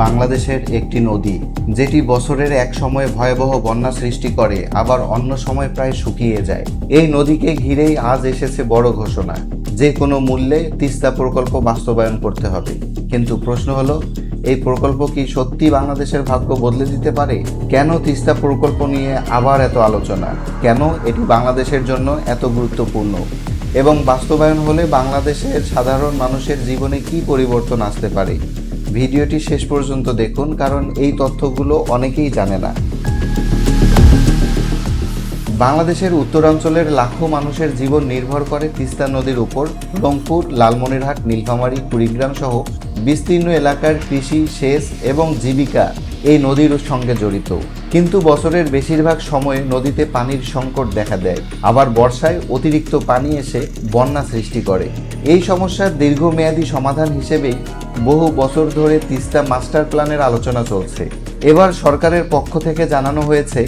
বাংলাদেশের একটি নদী, যেটি বছরের এক সময় ভয়াবহ বন্যা সৃষ্টি করে, আবার অন্য সময় প্রায় শুকিয়ে যায়। এই নদীকে ঘিরেই আজ এসেছে বড় ঘোষণা, যে কোনো মূল্যে তিস্তা প্রকল্প বাস্তবায়ন করতে হবে। কিন্তু প্রশ্ন হলো, এই প্রকল্প কি সত্যি বাংলাদেশের ভাগ্য বদলে দিতে পারে? কেন তিস্তা প্রকল্প নিয়ে আবার এত আলোচনা? কেন এটি বাংলাদেশের জন্য এত গুরুত্বপূর্ণ? এবং বাস্তবায়ন হলে বাংলাদেশের সাধারণ মানুষের জীবনে কি পরিবর্তন আসতে পারে? ভিডিওটি শেষ পর্যন্ত দেখুন, কারণ এই তথ্যগুলো অনেকেই জানে না। বাংলাদেশের উত্তরাঞ্চলের লাখো মানুষের জীবন নির্ভর করে তিস্তা নদীর উপর। রংপুর, লালমনিরহাট, নীলফামারী, কুড়িগ্রাম সহ বিস্তীর্ণ এলাকার কৃষি, সেচ এবং জীবিকা এই নদীর সঙ্গে জড়িত। কিন্তু বছরের বেশিরভাগ সময়ে নদীতে পানির সংকট দেখা দেয়, আবার বর্ষায় অতিরিক্ত পানি এসে বন্যা সৃষ্টি করে। এই সমস্যার দীর্ঘমেয়াদী সমাধান হিসেবেই বহু বছর ধরে তিস্তা মাস্টার প্ল্যানের আলোচনা চলছে। এবার সরকারের পক্ষ থেকে জানানো হয়েছে,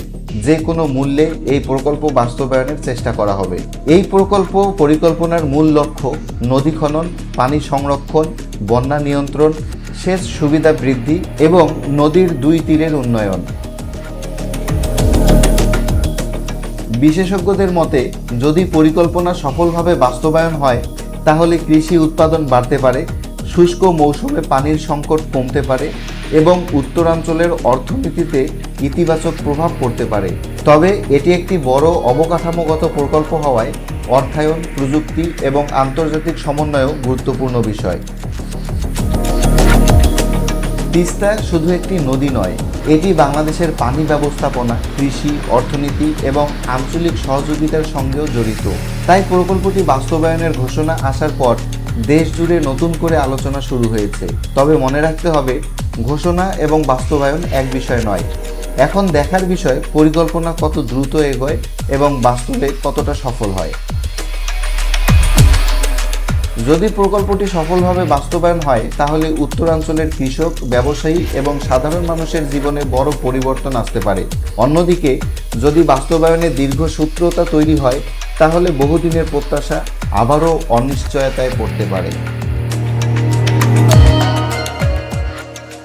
যে কোনো মূল্যে এই প্রকল্প বাস্তবায়নের চেষ্টা করা হবে। এই প্রকল্প পরিকল্পনার মূল লক্ষ্য নদী খনন, পানি সংরক্ষণ, বন্যা নিয়ন্ত্রণ, সেচ সুবিধা বৃদ্ধি এবং নদীর দুই তীরের উন্নয়ন। বিশেষজ্ঞদের মতে, যদি পরিকল্পনা সফলভাবে বাস্তবায়ন হয়, তাহলে কৃষি উৎপাদন বাড়তে পারে, শুষ্ক মৌসুমে পানির সংকট কমতে পারে এবং উত্তরাঞ্চলের অর্থনীতিতে ইতিবাচক প্রভাব পড়তে পারে। তবে এটি একটি বড় অবকাঠামোগত প্রকল্প হওয়ায় অর্থায়ন, প্রযুক্তি এবং আন্তর্জাতিক সমন্বয়ও গুরুত্বপূর্ণ বিষয়। তিস্তা শুধু একটি নদী নয়, এটি বাংলাদেশের পানি ব্যবস্থাপনা, কৃষি, অর্থনীতি এবং আঞ্চলিক সহযোগিতার সঙ্গেও জড়িত। তাই প্রকল্পটি বাস্তবায়নের ঘোষণা আসার পর দেশ জুড়ে নতুন করে আলোচনা শুরু হয়েছে। তবে মনে রাখতে হবে, ঘোষণা এবং বাস্তবায়ন এক বিষয় নয়। এখন দেখার বিষয় পরিকল্পনা কত দ্রুত এগোয় এবং বাস্তবে কতটা সফল হয়। যদি প্রকল্পটি সফলভাবে বাস্তবায়ন হয়, তাহলে উত্তরাঞ্চলের কৃষক, ব্যবসায়ী এবং সাধারণ মানুষের জীবনে বড় পরিবর্তন আসতে পারে। অন্যদিকে যদি বাস্তবায়নে দীর্ঘসূত্রতা তৈরি হয়, তাহলে বহুদিনের প্রত্যাশা আবারও অনিশ্চয়তায় পড়তে পারে।